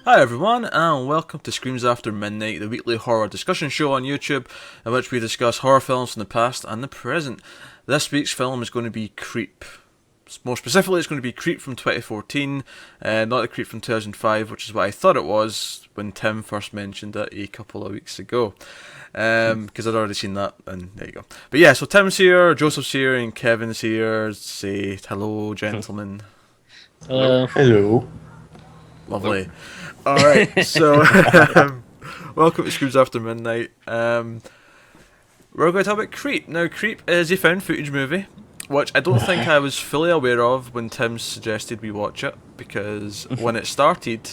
Hi everyone, and welcome to Screams After Midnight, the weekly horror discussion show on YouTube, in which we discuss horror films from the past and the present. This week's film is going to be Creep. More specifically, it's going to be Creep from 2014, not the Creep from 2005, which is what I thought it was when Tim first mentioned it a couple of weeks ago. Because I'd already seen that, and there you go. But yeah, so Tim's here, Joseph's here, and Kevin's here. Say hello, gentlemen. Hello. Hello. Lovely. Alright, so welcome to Screams After Midnight. We're going to talk about Creep. Now, Creep is a found footage movie, which I don't think I was fully aware of when Tim suggested we watch it, because when it started,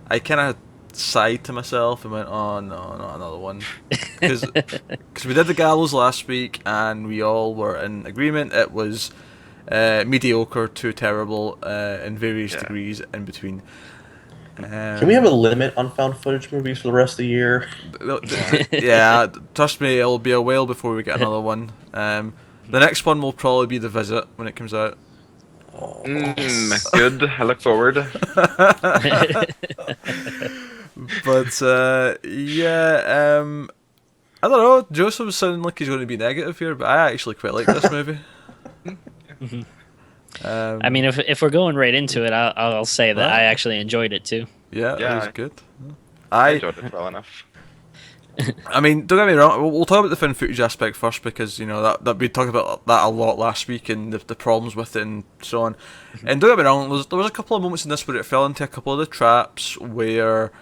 I kind of sighed to myself and went, oh no, not another one. Because we did the Gallows last week, and we all were in agreement it was mediocre to terrible in various degrees in between. Can we have a limit on found footage movies for the rest of the year? Yeah, trust me, it'll be a while before we get another one. The next one will probably be The Visit when it comes out. Good. I look forward. But I don't know. Joseph was sounding like he's going to be negative here, but I actually quite like this movie. I mean, if we're going right into it, I'll say that I actually enjoyed it too. Yeah, it was good. I enjoyed it well enough. I mean, don't get me wrong. We'll talk about the found footage aspect first, because you know that we talked about that a lot last week and the problems with it and so on. And don't get me wrong, there was a couple of moments in this where it fell into a couple of the traps where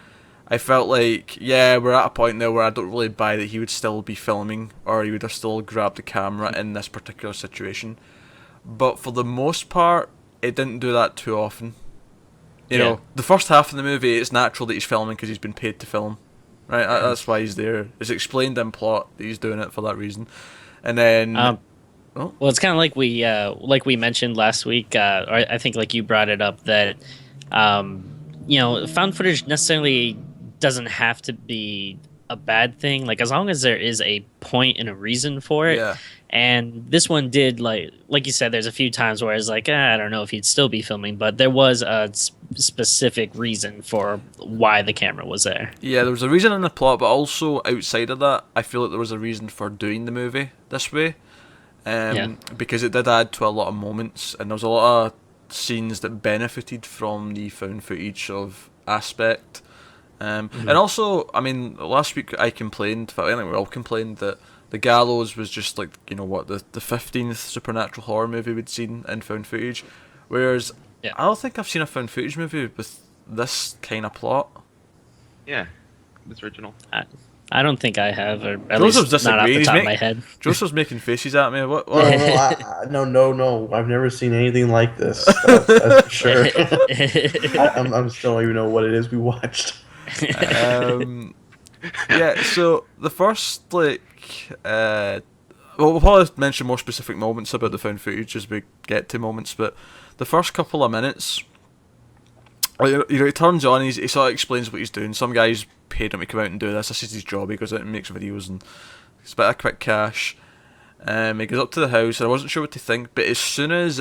I felt like, yeah, we're at a point now where I don't really buy that he would still be filming or he would have still grabbed the camera in this particular situation. But for the most part, it didn't do that too often. You know, the first half of the movie, it's natural that he's filming because he's been paid to film. Right, that's why he's there. It's explained in plot that he's doing it for that reason. And then... Well, it's kind of like we mentioned last week, or I think like you brought it up, that, found footage necessarily doesn't have to be a bad thing. Like, as long as there is a point and a reason for it. Yeah. And this one did, like you said, there's a few times where it's like, I don't know if he'd still be filming, but there was a specific reason for why the camera was there. Yeah, there was a reason in the plot, but also outside of that, I feel like there was a reason for doing the movie this way. Because it did add to a lot of moments, and there was a lot of scenes that benefited from the found footage of aspect. And also, I mean, last week I complained, I think we all complained, that The Gallows was just like, the 15th supernatural horror movie we'd seen in found footage. Whereas, I don't think I've seen a found footage movie with this kind of plot. Yeah, it's original. I don't think I have, or at Joseph's least not off the disagreeing. top of my head. Joseph's making faces at me. What? No, I've never seen anything like this. That's for sure. I'm still don't even know what it is we watched. So the first, we'll probably mention more specific moments about the found footage as we get to moments, but the first couple of minutes, he turns on, he sort of explains what he's doing. Some guys paid him to come out and do this. This is his job. He goes out and makes videos and it's a bit of quick cash. He goes up to the house, and I wasn't sure what to think, but as soon as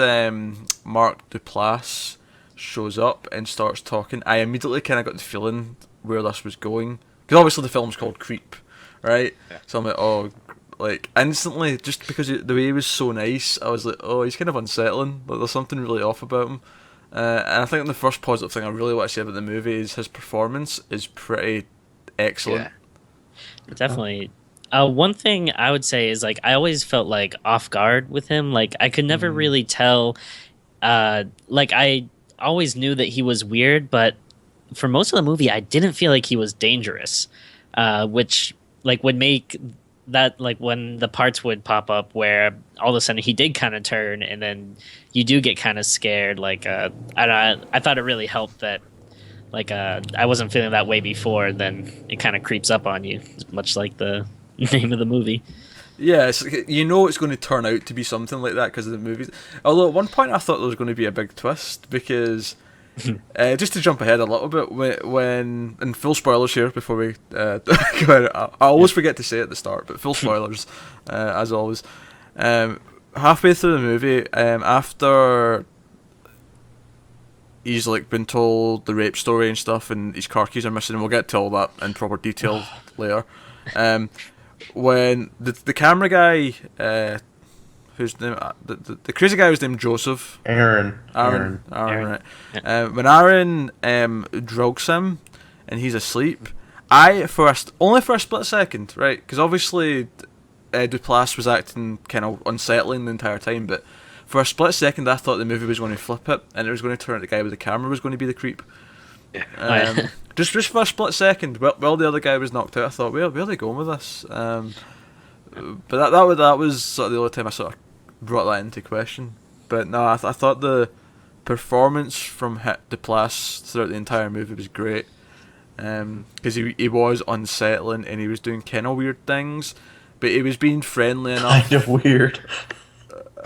Mark Duplass shows up and starts talking, I immediately kind of got the feeling where this was going. Because obviously the film's called Creep, right? Yeah. So I'm like, instantly, just because the way he was so nice, I was like, oh, he's kind of unsettling. Like, there's something really off about him. And I think the first positive thing I really want to say about the movie is his performance is pretty excellent. Yeah. Definitely. One thing I would say is, like, I always felt like off guard with him. Like, I could never really tell. I always knew that he was weird, but for most of the movie, I didn't feel like he was dangerous, which would make that, like, when the parts would pop up where all of a sudden he did kind of turn, and then you do get kind of scared. I thought it really helped that, I wasn't feeling that way before. Then it kind of creeps up on you, much like the name of the movie. Yeah, it's going to turn out to be something like that because of the movies. Although at one point I thought there was going to be a big twist, because just to jump ahead a little bit, when and full spoilers here before we go out, I always forget to say it at the start, but full spoilers as always. Halfway through the movie, after he's like been told the rape story and stuff, and his car keys are missing. And we'll get to all that in proper detail later. When the camera guy, whose name, the crazy guy was named Joseph. Aaron, right. When Aaron drugs him and he's asleep, only for a split second, right? Because obviously Duplass was acting kind of unsettling the entire time, but for a split second I thought the movie was going to flip it and it was going to turn out the guy with the camera was going to be the creep. Yeah. Just for a split second, while the other guy was knocked out, I thought, where are they going with this? But that was sort of the only time I sort of brought that into question. But no, I thought the performance from Duplass throughout the entire movie was great. Because he was unsettling and he was doing kind of weird things, but he was being friendly enough. Kind of weird.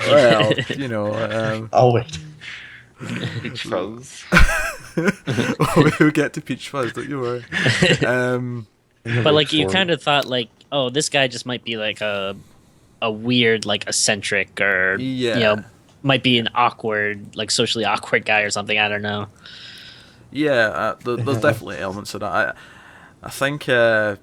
Well, you know. I'll wait. Peach Fuzz. We'll get to Peach Fuzz, don't you worry. But like you kind of thought like, oh, this guy just might be like a weird, like eccentric, or you know, might be an awkward, like socially awkward guy or something. I don't know. Yeah, there's definitely elements of that. I think by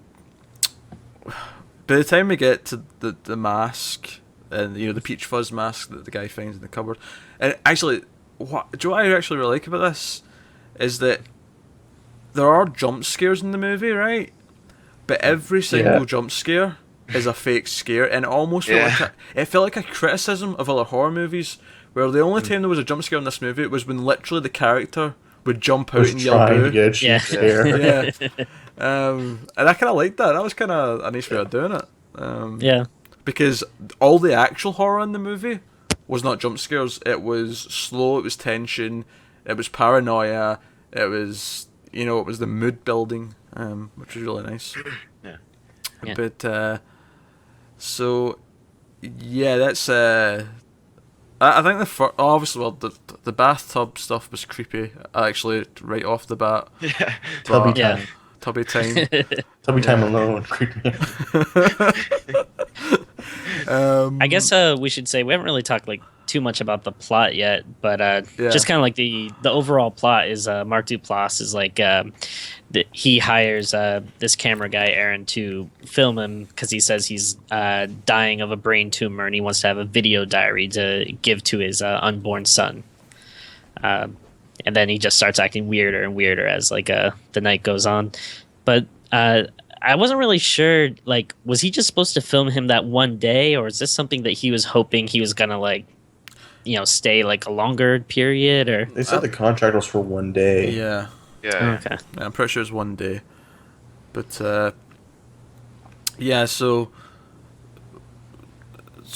the time we get to the mask and the Peach Fuzz mask that the guy finds in the cupboard, and actually, do you know what I actually really like about this is that there are jump scares in the movie, right? But every single jump scare is a fake scare, and it almost felt like a criticism of other horror movies, where the only time there was a jump scare in this movie was when literally the character would jump out and yell boo. Yeah. And I kind of liked that. That was kind of a nice way of doing it. Yeah. Because all the actual horror in the movie was not jump scares. It was slow. It was tension. It was paranoia. It was it was the mood building, which was really nice. Yeah. But so yeah, that's I think obviously the bathtub stuff was creepy actually right off the bat. Yeah. Tubby time. Tubby time. Tubby time alone creeped me out. I guess we should say we haven't really talked like too much about the plot yet, but just kind of like the overall plot is Mark Duplass is like he hires this camera guy Aaron to film him because he says he's dying of a brain tumor and he wants to have a video diary to give to his unborn son. And then he just starts acting weirder and weirder as like the night goes on. But I wasn't really sure, like, was he just supposed to film him that one day, or is this something that he was hoping he was gonna like, stay like a longer period? Or they said the contract was for one day. Yeah. Yeah. Okay. Yeah, I'm pretty sure it's one day. But yeah, so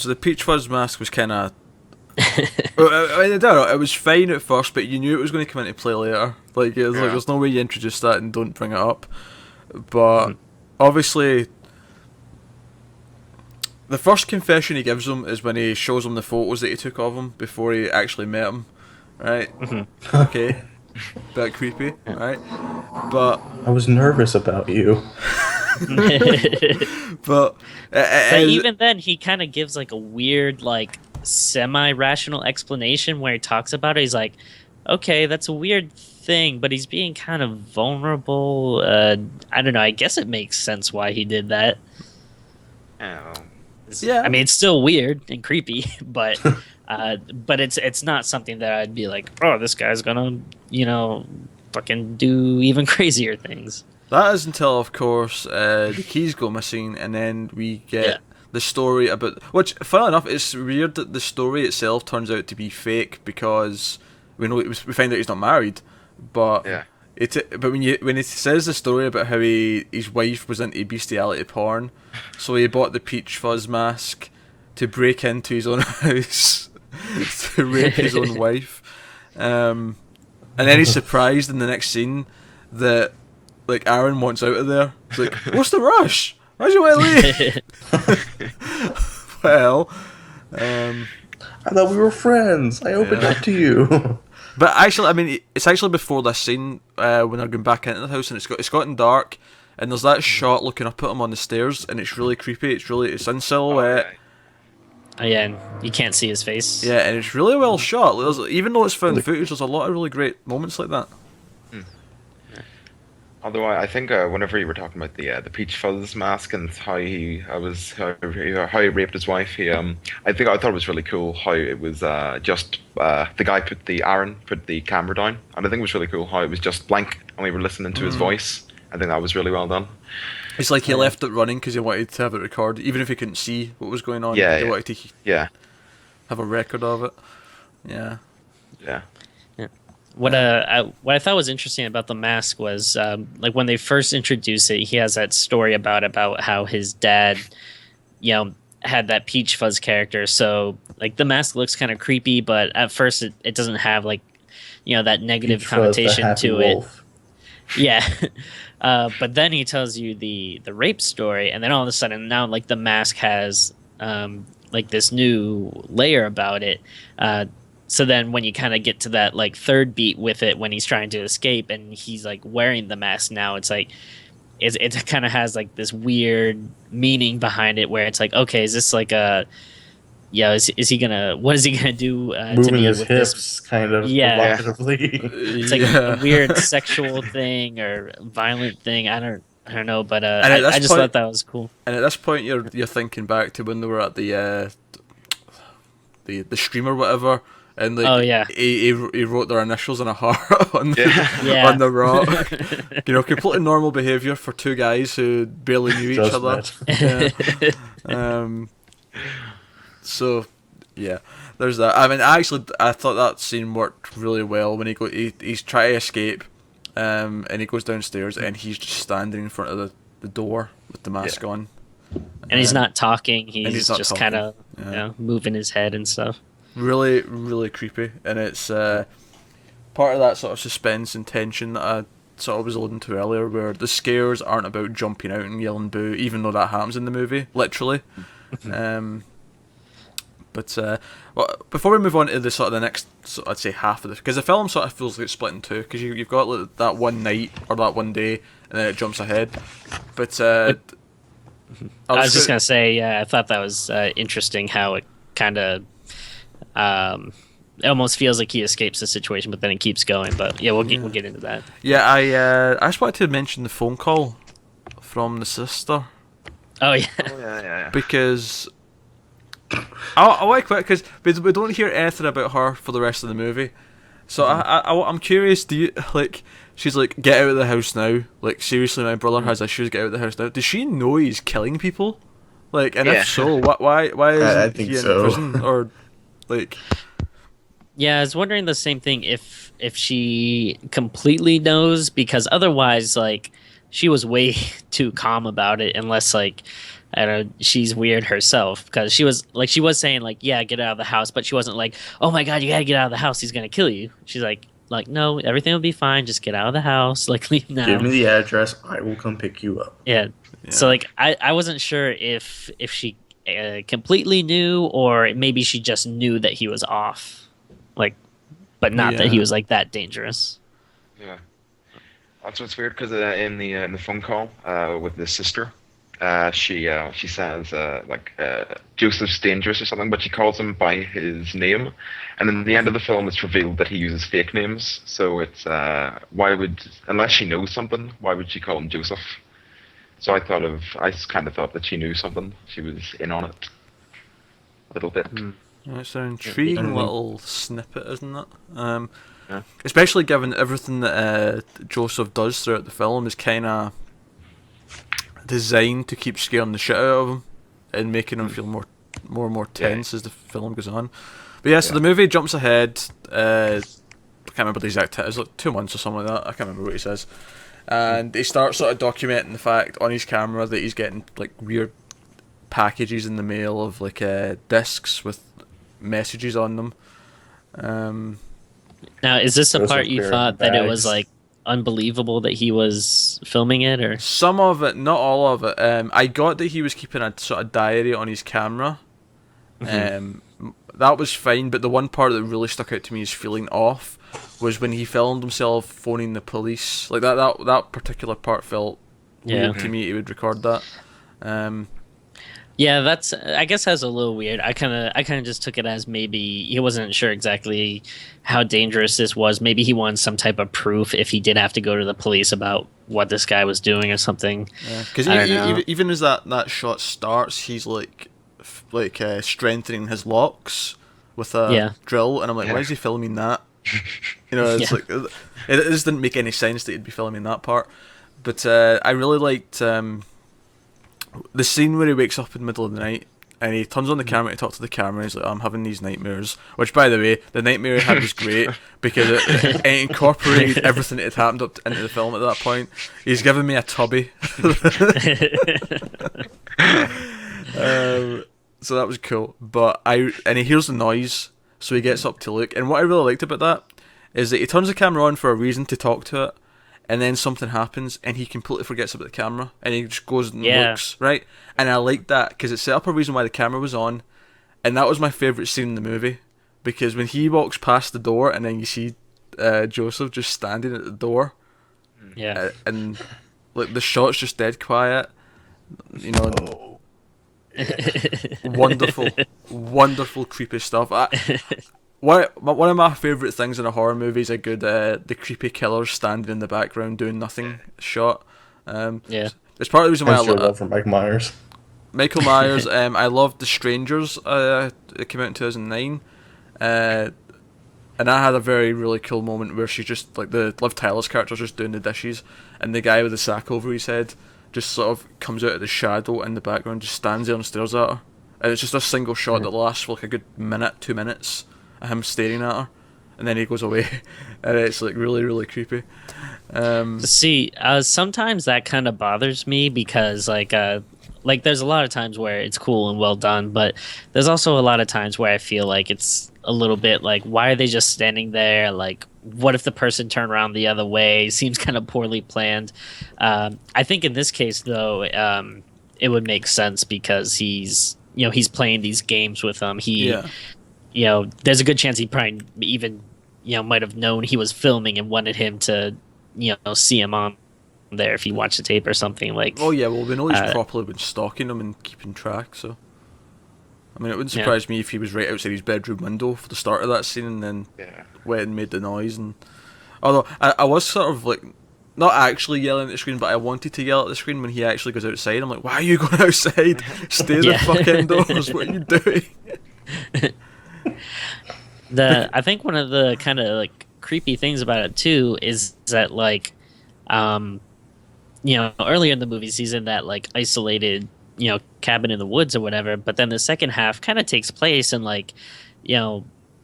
the Peach Fuzz mask was kind of. I don't know. It was fine at first, but you knew it was going to come into play later. Like it was like there's no way you introduce that and don't bring it up. But obviously, the first confession he gives him is when he shows him the photos that he took of him before he actually met him. Right? Okay. Bit creepy, right? But I was nervous about you. but even then, he kind of gives like a weird, like semi-rational explanation where he talks about it. He's like, okay, that's a weird thing, but he's being kind of vulnerable. I don't know, I guess it makes sense why he did that. Oh. Yeah, I mean, it's still weird and creepy, but it's not something that I'd be like, oh, this guy's gonna fucking do even crazier things. That is until, of course, the keys go missing, and then we get the story about... Which, funnily enough, it's weird that the story itself turns out to be fake, because we find out he's not married, but when it says the story about how his wife was into bestiality porn, so he bought the Peach Fuzz mask to break into his own house to rape his own wife, and then he's surprised in the next scene that like Aaron wants out of there. It's like, what's the rush? Why'd you want to leave? Well, I thought we were friends. I opened up to you. But actually, I mean, it's actually before this scene when they're going back into the house and it's gotten dark, and there's that shot looking up at him on the stairs, and it's really creepy. It's in silhouette, Oh yeah, and you can't see his face. Yeah, and it's really well shot. Even though it's found footage, there's a lot of really great moments like that. Although I think whenever you were talking about the Peach Fuzz mask and how he raped his wife, I thought it was really cool how it was just the guy put the camera down, and I think it was really cool how it was just blank and we were listening to his voice. I think that was really well done. It's like he left it running because he wanted to have it recorded, even if he couldn't see what was going on. Yeah, he yeah. wanted to have a record of it. Yeah. Yeah. What I thought was interesting about the mask was like when they first introduce it, he has that story about how his dad, had that Peach Fuzz character. So like the mask looks kind of creepy, but at first it doesn't have like that negative Peach Fuzz, the connotation happy to wolf. it. Yeah. But then he tells you the rape story, and then all of a sudden now like the mask has like this new layer about it. So then when you kind of get to that like third beat with it, when he's trying to escape and he's like wearing the mask now, it's like it kind of has like this weird meaning behind it where it's like, okay, is this like what is he gonna do to Moving me his with hips, this? kind of Yeah. provocatively. It's like a weird sexual thing or violent thing. I don't know, but I just thought that was cool. And at this point, you're thinking back to when they were at the stream or whatever. And like, Oh, yeah. he wrote their initials in a heart on Yeah. on the rock. Completely normal behaviour for two guys who barely knew each Just other. met. Yeah. So, yeah, there's that. I mean, I thought that scene worked really well when he's trying to escape, and he goes downstairs and he's just standing in front of the door with the mask on. And he's not talking. He's not just talking. kind of moving his head and stuff. Really, really creepy, and it's part of that sort of suspense and tension that I sort of was alluding to earlier, where the scares aren't about jumping out and yelling boo, even though that happens in the movie, literally. But before we move on to the sort of the next, I'd say half of this, because the film sort of feels like it's split in two, because you've got like, that one night or that one day, and then it jumps ahead. But I was just gonna say, yeah, I thought that was interesting how it kind of. It almost feels like he escapes the situation, but then it keeps going. But yeah, we'll get into that. Yeah, I just wanted to mention the phone call from the sister. Oh yeah, Yeah. Because I like it because we don't hear anything about her for the rest of the movie. So I'm curious. Do you like? She's like, get out of the house now. Like seriously, my brother has issues. Get out of the house now. Does she know he's killing people? Like, and if so, why isn't think he in so. prison or like? yeah. I was wondering the same thing if she completely knows, because otherwise, like, she was way too calm about it. Unless like, I don't know, she's weird herself, because she was saying like, yeah, get out of the house, but she wasn't like, oh my god, you gotta get out of the house. He's gonna kill you. She's like, no, everything will be fine. Just get out of the house. Like, leave now. Give me the address. I will come pick you up. Yeah. So like I wasn't sure if she completely knew, or maybe she just knew that he was off, like, but not that he was like that dangerous. Yeah. That's what's weird, because in the phone call with the sister, she says Joseph's dangerous or something, but she calls him by his name, and in the end of the film it's revealed that he uses fake names. So it's unless she knows something, why would she call him Joseph? So I kind of thought that she knew something. She was in on it a little bit. It's an intriguing little snippet, isn't it? Especially given everything that Joseph does throughout the film is kind of designed to keep scaring the shit out of him and making him feel more and more tense as the film goes on. But yeah, so the movie jumps ahead. I can't remember the exact time. It's like 2 months or something like that. I can't remember what he says. And he starts sort of documenting the fact on his camera that he's getting like weird packages in the mail of like discs with messages on them. Now, is this a Those part are you pair thought of that it was bags. like unbelievable that he was filming it, or? Some of it, not all of it. I got that he was keeping a sort of diary on his camera. That was fine, but the one part that really stuck out to me as feeling off was when he filmed himself phoning the police. Like that particular part felt weird to me. He would record that. Yeah, that's I guess that's a little weird. I kind of just took it as maybe he wasn't sure exactly how dangerous this was. Maybe he wanted some type of proof if he did have to go to the police about what this guy was doing or something. Yeah, because I don't know. even as that shot starts, he's like strengthening his locks with a Yeah. drill, and I'm like, why Yeah. is he filming that? You know, it's Yeah. like it just didn't make any sense that he'd be filming that part. But I really liked the scene where he wakes up in the middle of the night and he turns on the camera to talk to the camera. And he's like, "I'm having these nightmares." Which, by the way, the nightmare he had was great because it incorporated everything that had happened up into the film at that point. He's given me a tubby. So that was cool. But and he hears the noise, so he gets up to look. And what I really liked about that is that he turns the camera on for a reason to talk to it, and then something happens, and he completely forgets about the camera, and he just goes and Yeah. looks, right? And I liked that because it set up a reason why the camera was on, and that was my favourite scene in the movie, because when he walks past the door, and then you see Joseph just standing at the door, Yeah. and like the shot's just dead quiet, you know, Oh. wonderful, wonderful creepy stuff. One of my favourite things in a horror movie is a good the creepy killer standing in the background doing nothing shot. Yeah. It's part of the reason why I Extra love love for Mike Myers. Michael Myers. I loved The Strangers. It came out in 2009. And I had a really cool moment where she just, like, the Liv Tyler's character's just doing the dishes, and the guy with the sack over his head just sort of comes out of the shadow in the background, just stands there and stares at her. And it's just a single shot that lasts for like a good minute, 2 minutes, of him staring at her, and then he goes away. And it's like really, really creepy. See, sometimes that kind of bothers me because like there's a lot of times where it's cool and well done, but there's also a lot of times where I feel like it's a little bit like, why are they just standing there? Like, what if the person turned around the other way? Seems kind of poorly planned. I think in this case, though, it would make sense because he's playing these games with them. Yeah. There's a good chance he probably even, might have known he was filming and wanted him to, see him on there if he watched the tape or something like. Oh yeah, well we know he's properly been stalking him and keeping track, so I mean it wouldn't surprise me if he was right outside his bedroom window for the start of that scene and then went and made the noise. And although I was sort of like not actually yelling at the screen, but I wanted to yell at the screen when he actually goes outside. I'm like, why are you going outside? Stay the fuck indoors. What are you doing? I think one of the kind of like creepy things about it too is that like earlier in the movie season that like isolated, cabin in the woods or whatever, but then the second half kind of takes place in like,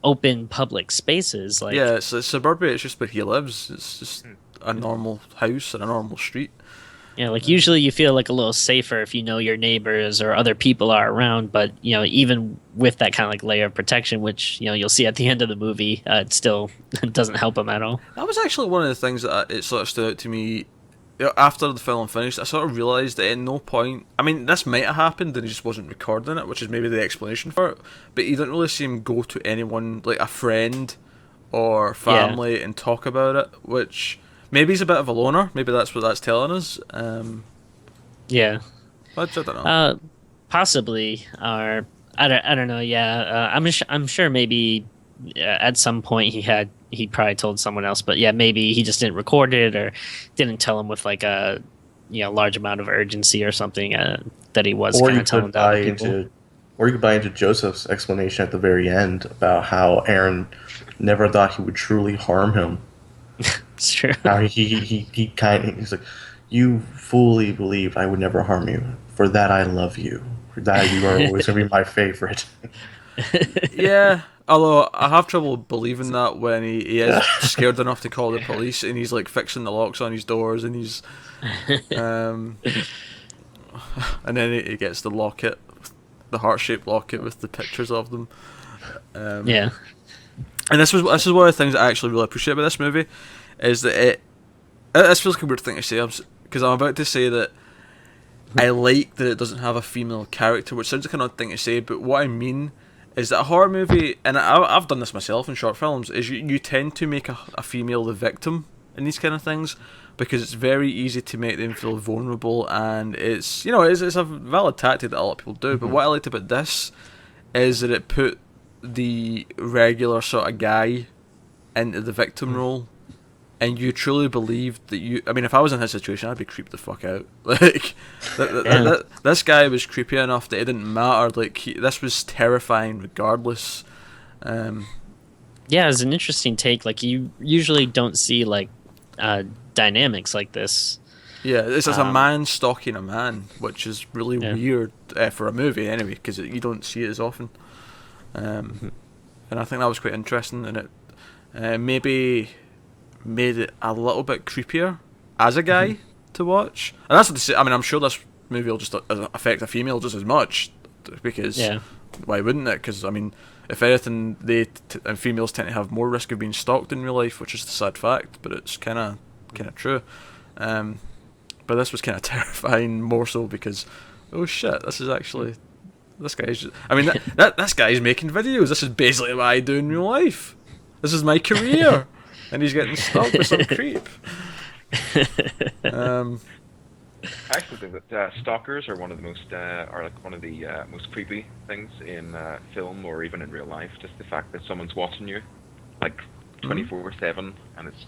open public spaces. Like, yeah, it's suburbia. It's just where he lives. It's just a normal house and a normal street. like usually you feel like a little safer if you know your neighbors or other people are around, but even with that kind of like layer of protection, which you'll see at the end of the movie, it still doesn't help him at all. That was actually one of the things that it sort of stood out to me. After the film finished, I sort of realised that at no point, I mean, this might have happened and he just wasn't recording it, which is maybe the explanation for it, but you didn't really see him go to anyone, like a friend or family, and talk about it, which maybe he's a bit of a loner, maybe that's what that's telling us. Yeah. I don't know. Possibly, or I don't know. Yeah, I'm sure maybe at some point he probably told someone else, but yeah, maybe he just didn't record it or didn't tell him with like a large amount of urgency or something that he was kind of telling to other people. Or you could buy into Joseph's explanation at the very end about how Aaron never thought he would truly harm him. It's true. How he's like, you fully believed I would never harm you. For that I love you. For that you are always gonna be my favorite. Yeah, although I have trouble believing that when he is scared enough to call the police and he's like fixing the locks on his doors and he's and then he gets the locket, the heart-shaped locket with the pictures of them. Yeah. And this is one of the things I actually really appreciate about this movie, is that this feels like a weird thing to say, because I'm about to say that I like that it doesn't have a female character, which sounds like an odd thing to say, but what I mean is that a horror movie, and I've done this myself in short films, is you tend to make a female the victim in these kind of things, because it's very easy to make them feel vulnerable, and it's it's a valid tactic that a lot of people do. But what I liked about this is that it put the regular sort of guy into the victim role, and you truly believed that if I was in his situation, I'd be creeped the fuck out. Like, this guy was creepy enough that it didn't matter. Like, this was terrifying regardless. Yeah, it's an interesting take. Like, you usually don't see like dynamics like this. Yeah, it's a man stalking a man, which is really weird for a movie anyway, because you don't see it as often. And I think that was quite interesting, and it maybe made it a little bit creepier as a guy to watch. And that's what they say. I mean, I'm sure this movie will just affect a female just as much, because why wouldn't it? Because I mean, if anything, and females tend to have more risk of being stalked in real life, which is the sad fact, but it's kind of true. But this was kind of terrifying, more so because, oh shit, this guy's. I mean, this guy's making videos. This is basically what I do in real life. This is my career, and he's getting stalked by some creep. I actually think that stalkers are one of the most creepy things in film or even in real life. Just the fact that someone's watching you, like 24/7, and it's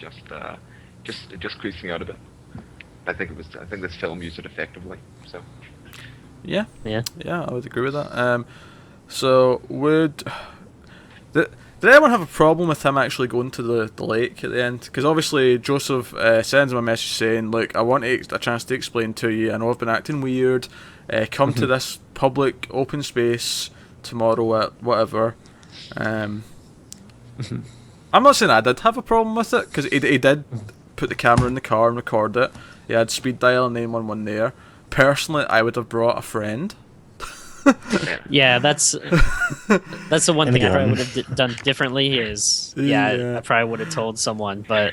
it just creeps me out a bit. I think this film used it effectively. So. Yeah, I would agree with that. So did anyone have a problem with him actually going to the lake at the end? Because obviously Joseph sends him a message saying, "Look, I want a chance to explain to you. I know I've been acting weird. Come to this public open space tomorrow at whatever." I'm not saying I did have a problem with it, because he did put the camera in the car and record it. He had speed dial and 911 there. Personally, I would have brought a friend. Yeah, that's the one thing I probably would have done differently. Is I probably would have told someone. But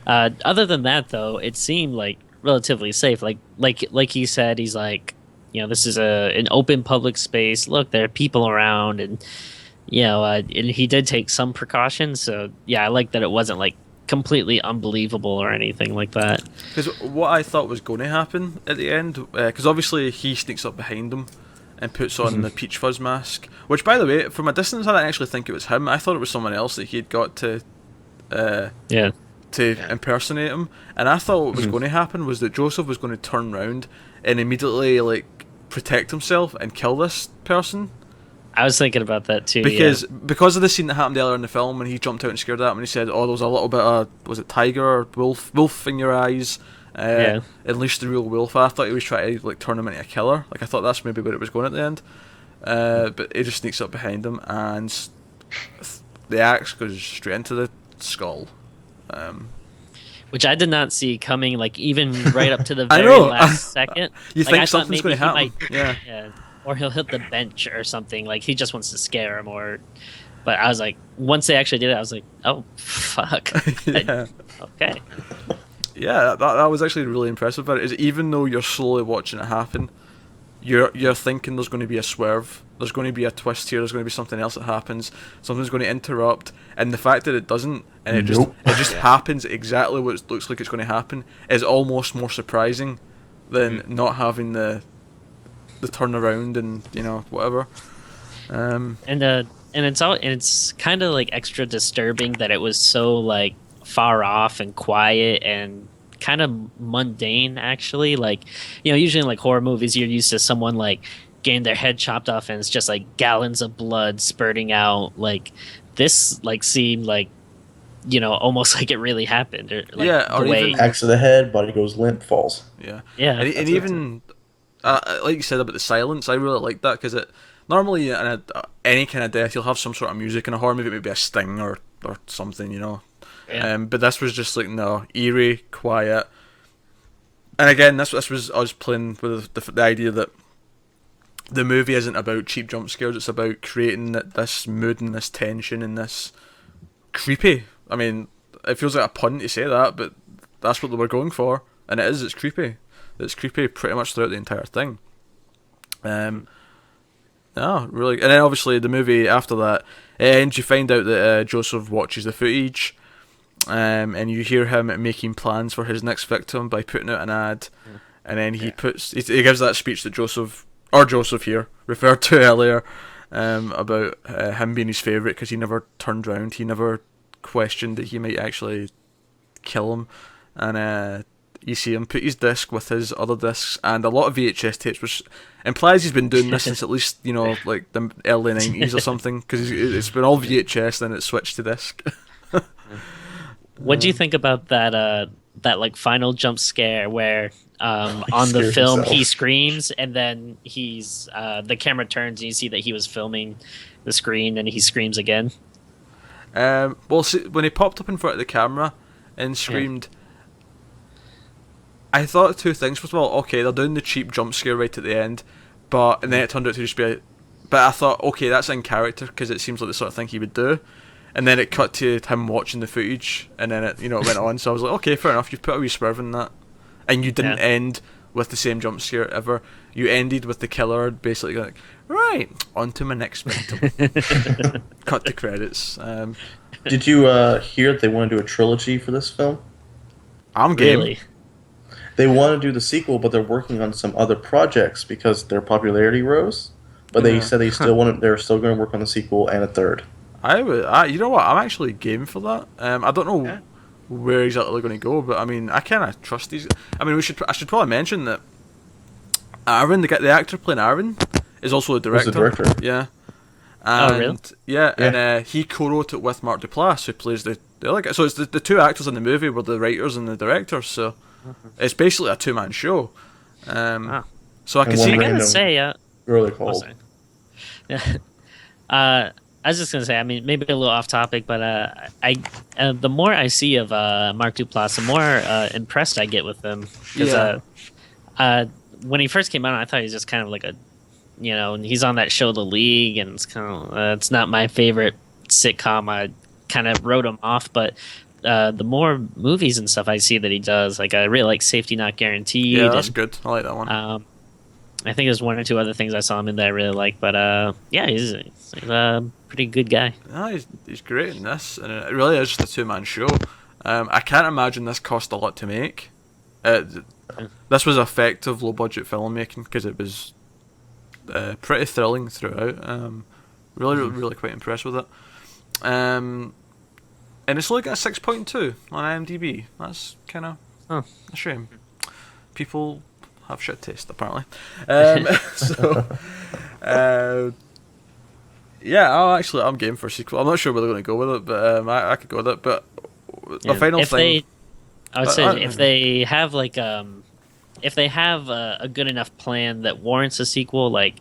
other than that, though, it seemed like relatively safe. Like he said, he's like, this is an open public space. Look, there are people around, and and he did take some precautions. So yeah, I like that it wasn't like completely unbelievable or anything like that. Because what I thought was going to happen at the end, because obviously he sneaks up behind him and puts on the Peach Fuzz mask, which, by the way, from a distance I didn't actually think it was him. I thought it was someone else that he had got to impersonate him, and I thought what was going to happen was that Joseph was going to turn round and immediately like protect himself and kill this person. I was thinking about that too. Because of the scene that happened earlier in the film when he jumped out and scared at him and he said, "Oh, there was a little bit of, was it tiger or wolf in your eyes? Unleash the real wolf." I thought he was trying to like turn him into a killer. Like, I thought that's maybe where it was going at the end. But he just sneaks up behind him and the axe goes straight into the skull. Which I did not see coming, like even right up to the very last second. You think something's going to happen? Yeah. Or he'll hit the bench or something. Like, he just wants to scare him. But I was like, once they actually did it, I was like, oh fuck. Okay. Yeah, that was actually really impressive. But even though you're slowly watching it happen, you're thinking there's going to be a swerve, there's going to be a twist here, there's going to be something else that happens, something's going to interrupt, and the fact that it doesn't, and it just happens exactly what it looks like it's going to happen, is almost more surprising than not having the turn around and whatever. And it's kind of like extra disturbing that it was so like far off and quiet and kind of mundane, actually. Like, usually in like horror movies you're used to someone like getting their head chopped off and it's just like gallons of blood spurting out. Like, this like seemed like almost like it really happened, or like or even axe to the head, body goes limp, falls. And even like you said about the silence, I really like that, because it normally in any kind of death you'll have some sort of music in a horror movie, maybe a sting or something, but this was just like, no, eerie, quiet. And again, this was us playing with the idea that the movie isn't about cheap jump scares, it's about creating this mood and this tension and this creepy. I mean, it feels like a pun to say that, but that's what they were going for, and it's creepy. It's creepy pretty much throughout the entire thing. Really. And then obviously the movie after that ends, you find out that Joseph watches the footage, and you hear him making plans for his next victim by putting out an ad, and then he gives that speech that Joseph here referred to earlier, about him being his favourite because he never turned round, he never questioned that he might actually kill him, and you see him put his disc with his other discs and a lot of VHS tapes, which implies he's been doing this since at least like the early 90s or something, because it's been all VHS then it's switched to disc. What do you think about that like final jump scare where on the scares film himself. he screams and then he's the camera turns and you see that he was filming the screen and he screams again? Well, see, when he popped up in front of the camera and screamed, I thought two things. First of all, okay, they're doing the cheap jump scare right at the end, and then it turned out to just be but I thought, okay, that's in character because it seems like the sort of thing he would do. And then it cut to him watching the footage, and then it went on. So I was like, okay, fair enough. You've put a wee swerve in that, and you didn't end with the same jump scare ever. You ended with the killer basically going, right, on to my next victim. Cut to credits. Did you hear that they want to do a trilogy for this film? I'm game. Really? They want to do the sequel, but they're working on some other projects because their popularity rose. But they said they're still going to work on the sequel and a third. You know what? I'm actually game for that. I don't know where exactly they're going to go, but I mean, I kind of trust these. I mean, I should probably mention that Aaron, the actor playing Aaron, is also the director. He's the director. Yeah. And, really? Yeah, and he co-wrote it with Mark Duplass, who plays the other guy. So it's the two actors in the movie were the writers and the directors. So it's basically a two-man show. So I can see. I gotta say, really cold. I was just gonna say, I mean, maybe a little off topic, but the more I see of Mark Duplass, the more impressed I get with him. Because when he first came out, I thought he was just kind of like he's on that show The League, and it's kind of it's not my favorite sitcom. I kind of wrote him off, but the more movies and stuff I see that he does, like I really like Safety Not Guaranteed. Yeah, that's good. I like that one. I think there's one or two other things I saw him in that I really like, but he's a pretty good guy. No, he's great in this, and it really is just a two-man show. I can't imagine this cost a lot to make. This was effective low-budget filmmaking because it was pretty thrilling throughout. Really quite impressed with it. And it's only got a 6.2 on IMDb. That's kind of a shame. People have shit taste, apparently. I'm game for a sequel. I'm not sure where they're going to go with it, but I could go with it. But the final thing, I would say if they have if they have a good enough plan that warrants a sequel, like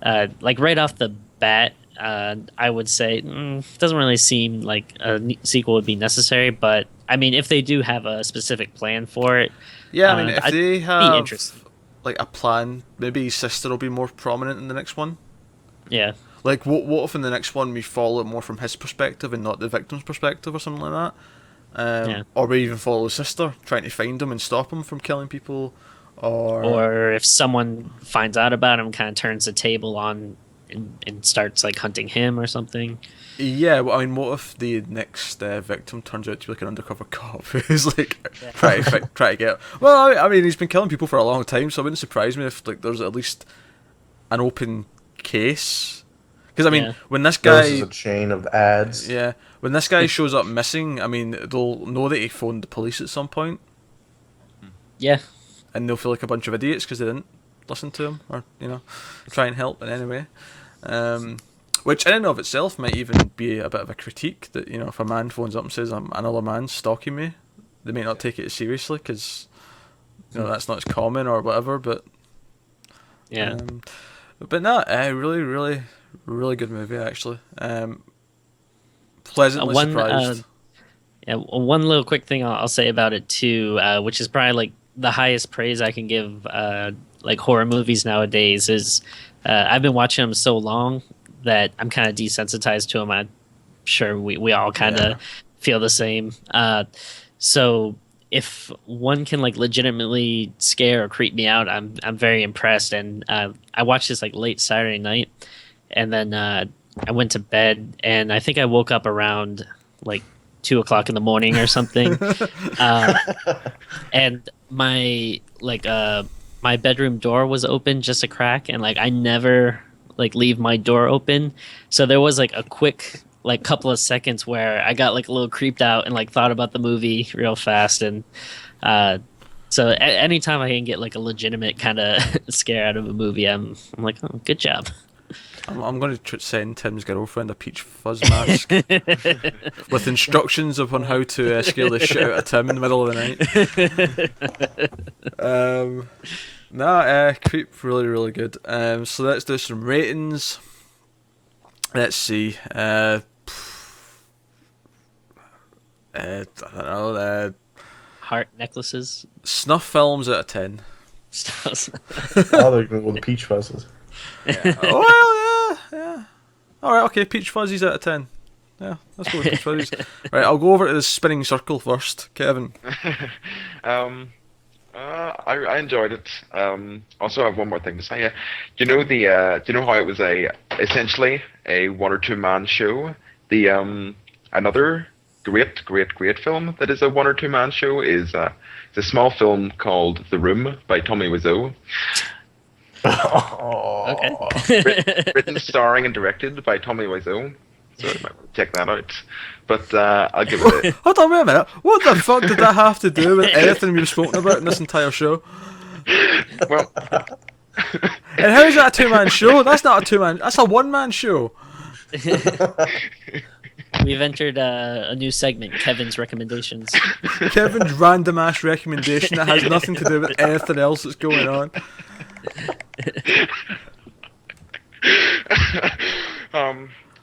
right off the bat, I would say it doesn't really seem like a sequel would be necessary. But I mean, if they do have a specific plan for it. Yeah, I mean, if they have like a plan, maybe his sister will be more prominent in the next one. Yeah. Like, what if in the next one we follow it more from his perspective and not the victim's perspective or something like that? Or we even follow his sister, trying to find him and stop him from killing people. Or if someone finds out about him, kind of turns the table on and starts, like, hunting him or something. Yeah, well, I mean, what if the next victim turns out to be like an undercover cop who's like try to get? Well, I mean, he's been killing people for a long time, so it wouldn't surprise me if like there's at least an open case. Because I mean, when this guy, this is a chain of ads. Yeah, when this guy shows up missing, I mean, they'll know that he phoned the police at some point. Yeah, and they'll feel like a bunch of idiots because they didn't listen to him or try and help in any way. Which in and of itself might even be a bit of a critique that, if a man phones up and says, another man's stalking me, they may not take it as seriously because, that's not as common or whatever, but... Yeah. But no, really, really, really good movie, actually. Pleasantly surprised. One little quick thing I'll say about it, too, which is probably, like, the highest praise I can give, like, horror movies nowadays is I've been watching them so long that I'm kind of desensitized to them. I'm sure we all kind of feel the same. So if one can like legitimately scare or creep me out, I'm very impressed. And I watched this like late Saturday night, and then I went to bed, and I think I woke up around like 2 o'clock in the morning or something. And my my bedroom door was open just a crack, and like I never like leave my door open, so there was like a quick like couple of seconds where I got like a little creeped out and like thought about the movie real fast. And so anytime I can get like a legitimate kind of scare out of a movie, I'm like, oh, good job. I'm going to send Tim's girlfriend a Peach Fuzz mask with instructions upon how to scare the shit out of Tim in the middle of the night. Creep, really, really good. So let's do some ratings. Let's see. I don't know. Heart necklaces. Snuff films out of 10. Oh, they're going with the Peach Fuzzes. Yeah. Well, yeah. Alright, okay, Peach Fuzzies out of 10. Yeah, let's go with Peach Fuzzies. Right, I'll go over to the spinning circle first. Kevin. I enjoyed it. Also, I have one more thing to say. Do you know how it was essentially a one or two man show? The another great film that is a one or two man show is it's a small film called The Room by Tommy Wiseau. Okay. Written, starring, and directed by Tommy Wiseau. So you might check that out. But I'll give it. Hold on, wait a minute. What the fuck did that have to do with anything we've spoken about in this entire show? Well, and how is that a two-man show? That's not a two-man. That's a one-man show. We've entered a new segment, Kevin's recommendations. Kevin's random ass recommendation that has nothing to do with anything else that's going on.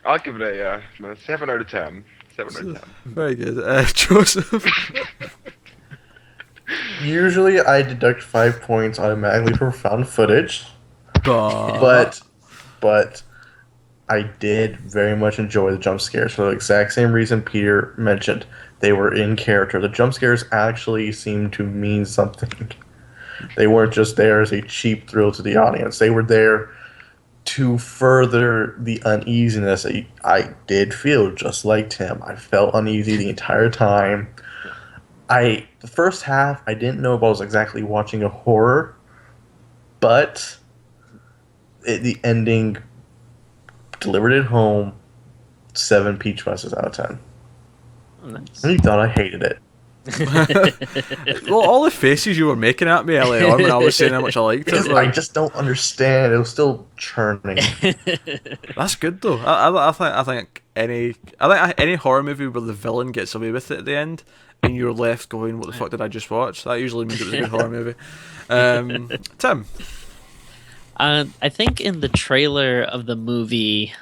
I'll give it a 7 out of 10. 7 out of 10. Very good. Joseph? Usually I deduct 5 points automatically for found footage, but I did very much enjoy the jump scares for the exact same reason Peter mentioned. They were in character. The jump scares actually seemed to mean something. They weren't just there as a cheap thrill to the audience. They were there to further the uneasiness I did feel, just like Tim. I felt uneasy the entire time. The first half, I didn't know if I was exactly watching a horror, but the ending delivered it home. 7 Peach Fuzzes out of 10. Oh, nice. And you thought I hated it. Well, all the faces you were making at me earlier on when I was saying how much I liked it. I just don't understand. It was still churning. That's good though. I think any horror movie where the villain gets away with it at the end, and you're left going, "What the fuck did I just watch?" That usually means it was a good horror movie. Tim. I think in the trailer of the movie,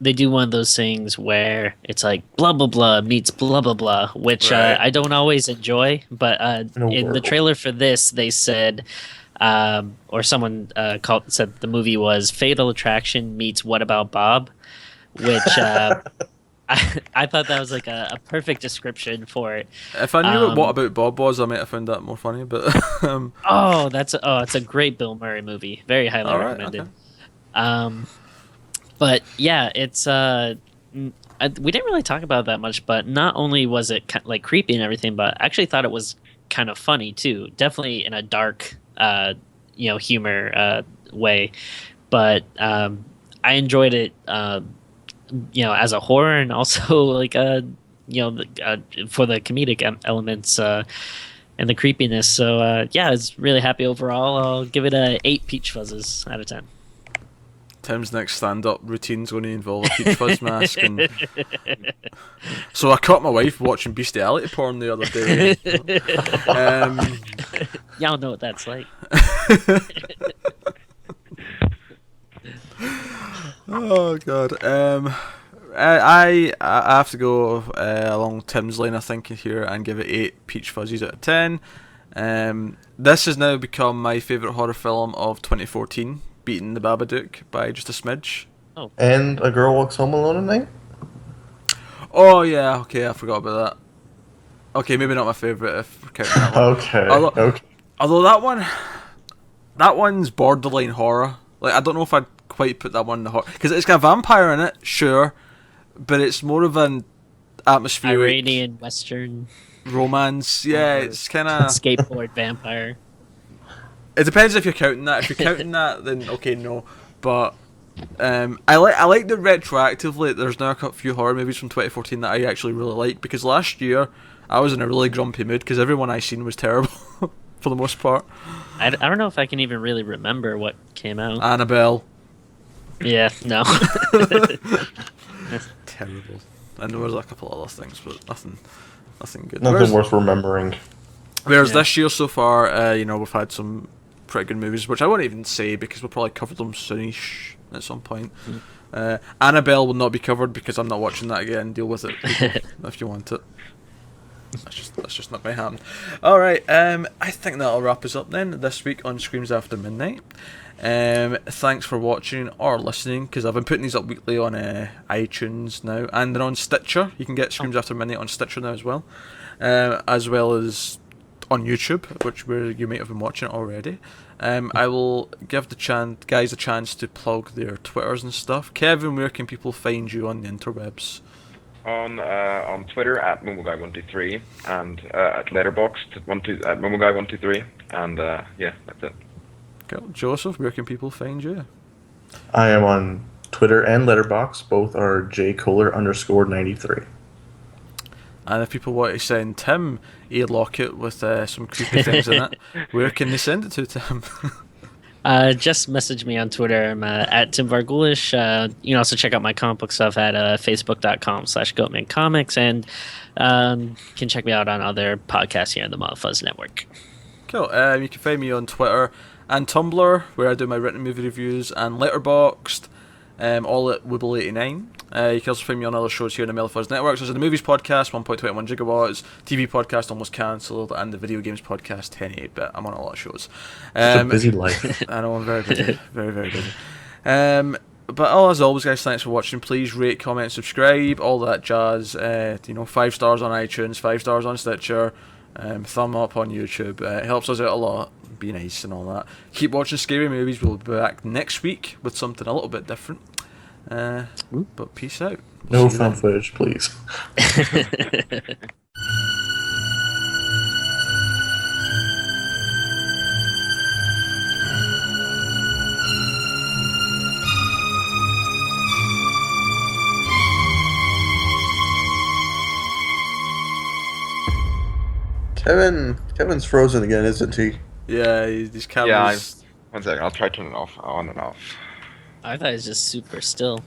they do one of those things where it's like blah blah blah meets blah blah blah, which right. I don't always enjoy. But in the trailer for this, they said, or someone said the movie was Fatal Attraction meets What About Bob, which I thought that was like a perfect description for it. If I knew what About Bob was, I might have found that more funny. But it's a great Bill Murray movie. Very highly recommended. Okay. But yeah, it's we didn't really talk about it that much, but not only was it like creepy and everything, but I actually thought it was kind of funny too. Definitely in a dark, humor way. But I enjoyed it, as a horror, and also like for the comedic elements and the creepiness. So I was really happy overall. I'll give it a 8 Peach Fuzzes out of 10. Tim's next stand-up routine's going to involve a Peach Fuzz mask, and so I caught my wife watching bestiality porn the other day. Y'all know what that's like. Oh god. I have to go along Tim's line, I think, here, and give it 8 Peach Fuzzies out of 10. This has now become my favourite horror film of 2014. Beating The Babadook by just a smidge. Oh. And A Girl Walks Home Alone at Night? Oh yeah, okay, I forgot about that. Okay, maybe not my favourite if we're counting that one. Okay. Although that one's borderline horror. Like, I don't know if I'd quite put that one in the horror, because it's got a vampire in it, sure, but it's more of a atmospheric Iranian Western romance. Yeah, it's kind of skateboard vampire. It depends if you're counting that. If you're counting that, then okay, no. But I like that retroactively there's now a few horror movies from 2014 that I actually really like, because last year I was in a really grumpy mood because everyone I seen was terrible for the most part. I don't know if I can even really remember what came out. Annabelle. Yeah, no. Terrible. And there was a couple other things, but nothing good. Nothing worth remembering. Whereas Yeah. this year so far, we've had some pretty good movies, which I won't even say because we'll probably cover them soonish at some point. Annabelle will not be covered because I'm not watching that again. Deal with it, people, if you want it. That's just not going to happen. All right, I think that'll wrap us up then this week on Screams After Midnight. Thanks for watching or listening, because I've been putting these up weekly on iTunes now, and they're on Stitcher. You can get Screams After Midnight on Stitcher now as well as on YouTube, where you might have been watching it already. I will give the guys a chance to plug their Twitters and stuff. Kevin, where can people find you on the interwebs? On Twitter at MomoGuy123 and at Letterboxd at MomoGuy123, and yeah, that's it. Cool. Joseph, where can people find you? I am on Twitter and Letterboxd. Both are jkohler_93. And if people want to send Tim a locket with some creepy things in it, where can they send it to, Tim? Just message me on Twitter. I'm at Tim Vargulish. You can also check out my comic book stuff at facebook.com/GoatmanComics, and can check me out on other podcasts here on the Fuzz Network. Cool. You can find me on Twitter and Tumblr, where I do my written movie reviews, and Letterboxd, all at Wibble89. You can also find me on other shows here in the Melfuzz Network, such as the Movies Podcast, 1.21 Gigawatts, TV Podcast, Almost Cancelled, and the Video Games Podcast, 10-8-bit. I'm on a lot of shows. It's a busy life. I know, I'm very busy. Very, very busy. But as always, guys, thanks for watching. Please rate, comment, subscribe, all that jazz. 5 stars on iTunes, 5 stars on Stitcher, thumb up on YouTube. It helps us out a lot. Be nice and all that. Keep watching scary movies. We'll be back next week with something a little bit different. But peace out. No found footage, please. Kevin's frozen again, isn't he? Yeah, these cameras. Yeah, one second, I'll try to turn it off, on and off. I thought it was just super still.